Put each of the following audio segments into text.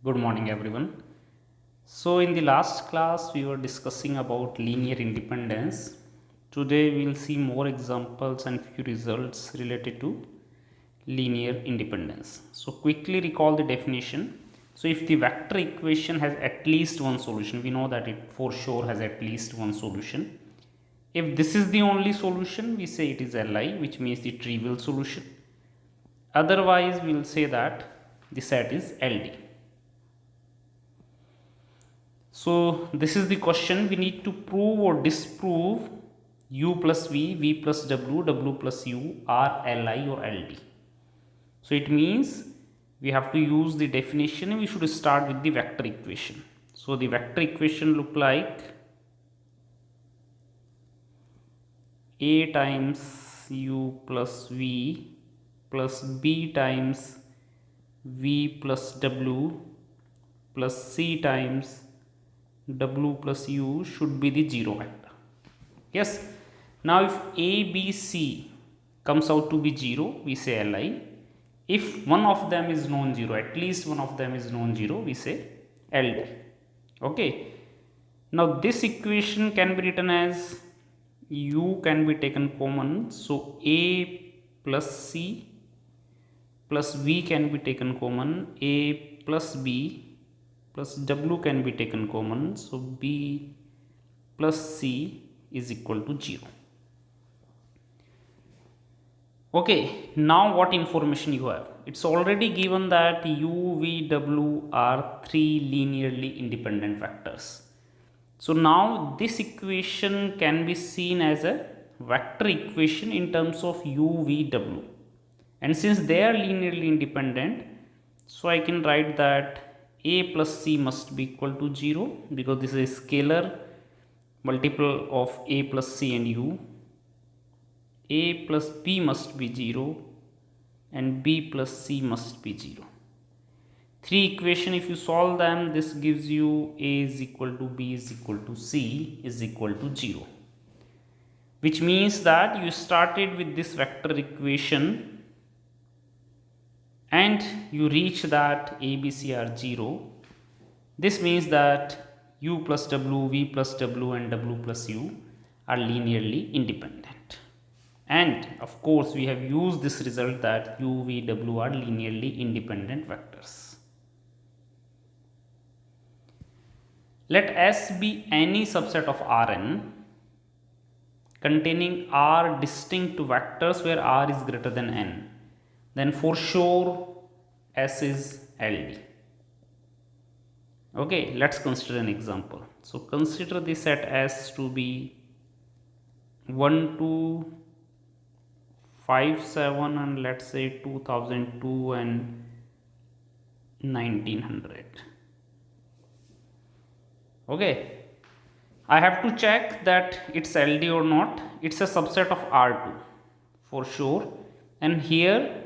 Good morning, everyone. So, in the last class, we were discussing about linear independence. Today, we will see more examples and few results related to linear independence. So, quickly recall the definition. So, if the vector equation has at least one solution, we know that it for sure has at least one solution. If this is the only solution, we say it is Li, which means the trivial solution. Otherwise, we will say that the set is LD. So this is the question. We need to prove or disprove u plus v plus w plus u are Li or Ld. So it means we have to use the definition. We should start with the vector equation. So the vector equation look like a times u plus v plus b times v plus w plus c times w plus u should be the zero vector. Yes. Now if a, b, c comes out to be 0, we say Li. If one of them is non-zero, at least one of them is non-zero, we say Ld. Okay. Now this equation can be written as u can be taken common. So a plus c plus v can be taken common. A plus b plus w can be taken common. So b plus c is equal to 0. Okay, now what information you have? It's already given that u, v, w are three linearly independent vectors. So now this equation can be seen as a vector equation in terms of u, v, w. And since they are linearly independent, so I can write that a plus c must be equal to 0 because this is a scalar multiple of a plus c and u. A plus b must be 0 and b plus c must be 0. Three equation, if you solve them, this gives you a is equal to b is equal to c is equal to 0. Which means that you started with this vector equation and you reach that a, b, c are 0. This means that u plus w, v plus w and w plus u are linearly independent. And of course, we have used this result that u, v, w are linearly independent vectors. Let S be any subset of Rn containing R distinct vectors where R is greater than n. Then for sure S is LD. Okay, let's consider an example. So consider the set S to be 1, 2, 5, 7 and let's say 2002 and 1900. Okay, I have to check that it's LD or not. It's a subset of R2 for sure, and here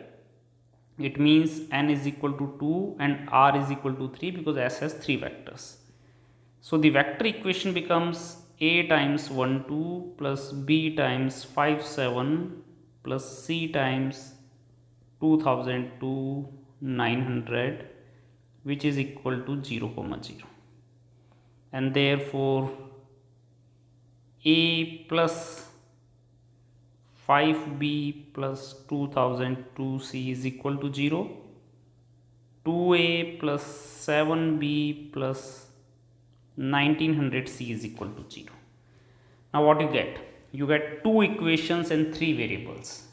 it means n is equal to 2 and R is equal to 3 because S has 3 vectors. So the vector equation becomes A times 1 2 plus B times 5 7 plus C times 2002 900, which is equal to 0, 0. And therefore A plus 5b plus 2002c is equal to 0. 2a plus 7b plus 1900c is equal to 0. Now what you get? You get two equations and three variables,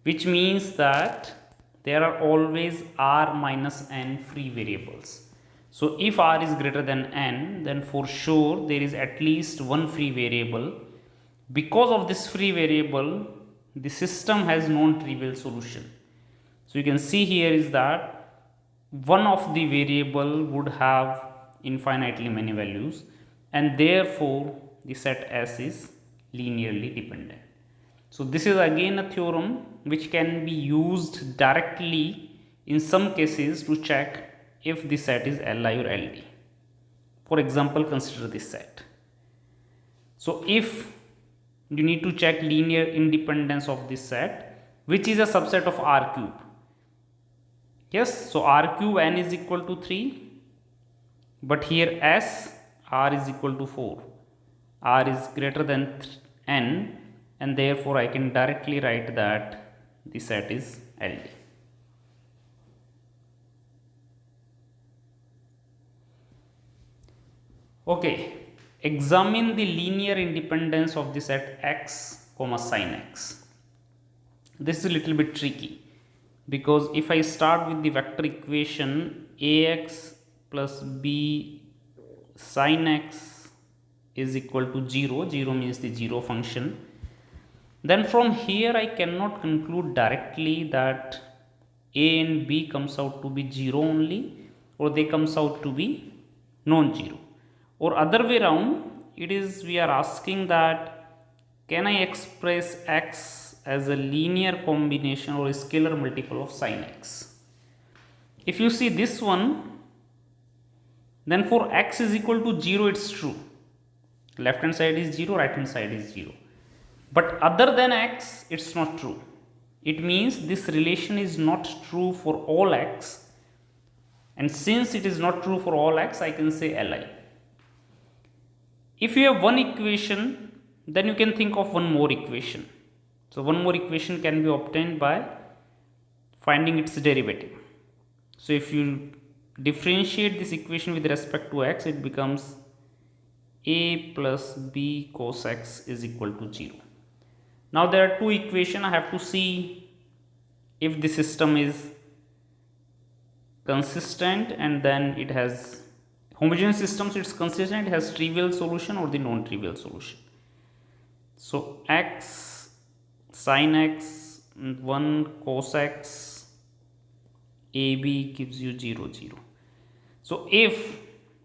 which means that there are always r minus n free variables. So if r is greater than n, then for sure there is at least one free variable. Because of this free variable, the system has non-trivial solution. So you can see here is that one of the variable would have infinitely many values, and therefore the set S is linearly dependent. So this is again a theorem which can be used directly in some cases to check if the set is Li or Ld. For example, consider this set. So if you need to check linear independence of this set, which is a subset of R cube, Yes, so r cube n is equal to 3, but here s r is equal to 4. R is greater than n, and therefore I can directly write that the set is LD. Okay, examine the linear independence of the set x comma sin x. This is a little bit tricky, because if I start with the vector equation ax plus b sin x is equal to 0, 0 means the 0 function, then from here I cannot conclude directly that a and b comes out to be 0 only, or they comes out to be non-zero, or other way around. It is, we are asking that can I express x as a linear combination or a scalar multiple of sin x. If you see this one, then for x is equal to 0 it's true, left hand side is 0, right hand side is 0, but other than x it's not true. It means this relation is not true for all x, and since it is not true for all x, I can say Li. If you have one equation, then you can think of one more equation. So one more equation can be obtained by finding its derivative. So if you differentiate this equation with respect to x, it becomes a plus b cos x is equal to 0. Now there are two equations. I have to see if the system is consistent, and then it has homogeneous system, so it's consistent, it has trivial solution or the non-trivial solution. So x sin x and 1 cos x ab gives you 0, 0. So if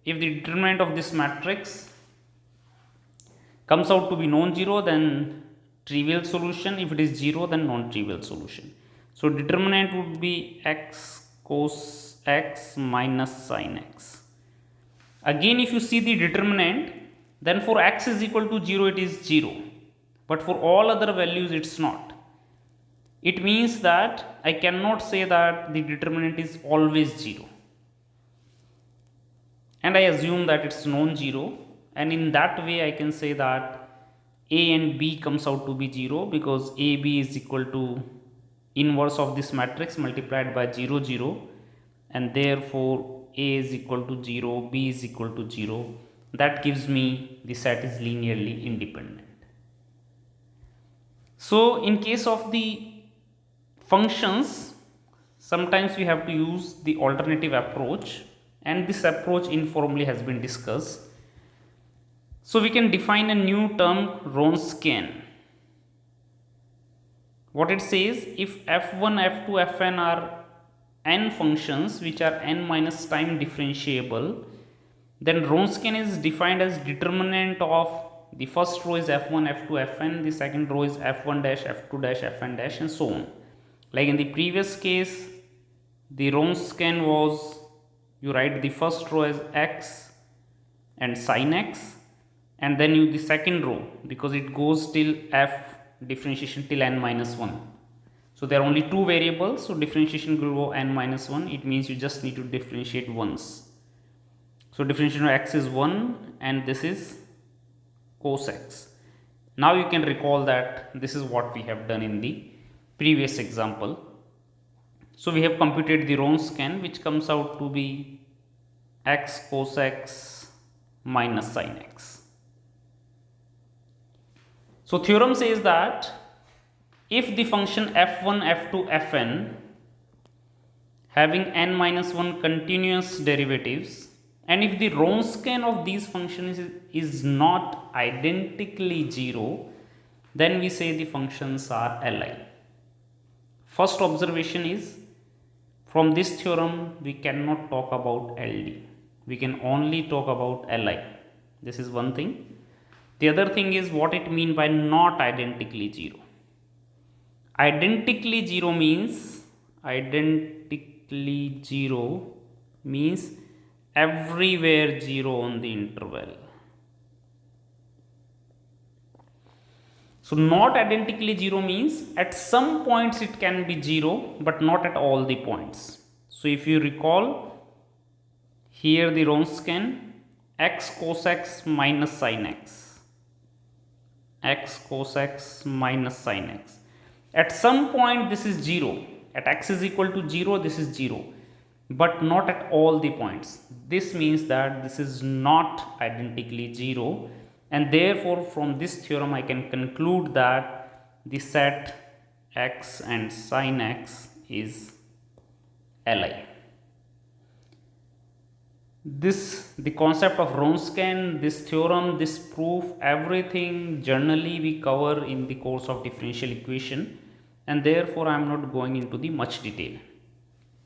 the determinant of this matrix comes out to be non-zero, then trivial solution. If it is 0, then non-trivial solution. So determinant would be x cos x minus sin x. Again, if you see the determinant, then for x is equal to 0 it is 0, but for all other values it's not. It means that I cannot say that the determinant is always 0, and I assume that it's non-zero, and in that way I can say that a and b comes out to be 0, because ab is equal to inverse of this matrix multiplied by 0, 0, and therefore a is equal to 0, b is equal to 0. That gives me the set is linearly independent. So in case of the functions, sometimes we have to use the alternative approach, and this approach informally has been discussed. So we can define a new term, Wronskian. What it says, if f1, f2, fn are n functions which are n minus time differentiable, then Wronskian is defined as determinant of the first row is f1, f2, fn, the second row is f1 dash, f2 dash, fn dash, and so on. Like in the previous case, the Wronskian was, you write the first row as x and sin x, and then you the second row, because it goes till f differentiation till n minus 1. So there are only two variables, so differentiation will go n minus 1. It means you just need to differentiate once. So differentiation of x is 1, and this is cos x. Now you can recall that this is what we have done in the previous example. So we have computed the Wronskian, which comes out to be x cos x minus sin x. So theorem says that if the function f1, f2, fn having n minus 1 continuous derivatives, and if the Wronskian of these functions is not identically 0, then we say the functions are Li. First observation is, from this theorem we cannot talk about LD, we can only talk about Li. This is one thing. The other thing is what it means by not identically 0. Identically 0 means everywhere 0 on the interval. So not identically 0 means at some points it can be 0, but not at all the points. So if you recall, here the Wronskian x cos x minus sin x, x cos x minus sin x. At some point this is 0, at x is equal to 0 this is 0, but not at all the points. This means that this is not identically 0, and therefore from this theorem I can conclude that the set x and sin x is Li. The concept of Wronskian, this theorem, this proof, everything generally we cover in the course of differential equation, and therefore I am not going into the much detail.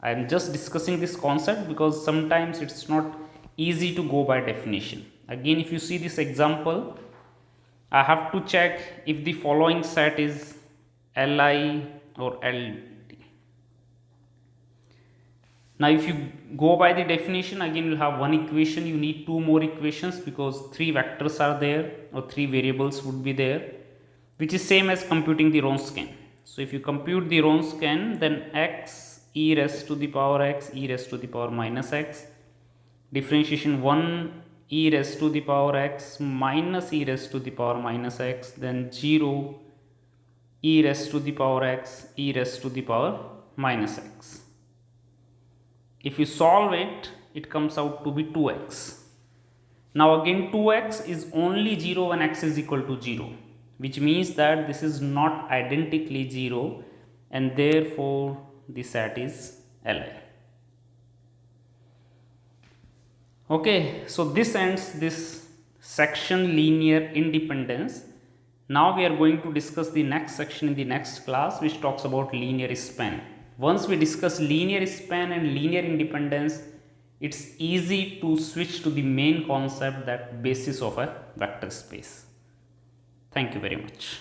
I am just discussing this concept because sometimes it's not easy to go by definition. Again, if you see this example, I have to check if the following set is Li or Ld. Now if you go by the definition, again you will have one equation, you need two more equations because three vectors are there or three variables would be there, which is same as computing the Wronskian. So if you compute the Wronskian, then x e raised to the power x, e raised to the power minus x, differentiation 1 e raised to the power x minus e raised to the power minus x, then 0 e raised to the power x, e raised to the power minus x. If you solve it, it comes out to be 2x. Now again 2x is only 0 when x is equal to 0, which means that this is not identically 0, and therefore the set is Li. Okay, so this ends this section linear independence. Now we are going to discuss the next section in the next class, which talks about linear span. Once we discuss linear span and linear independence, it's easy to switch to the main concept, that basis of a vector space. Thank you very much.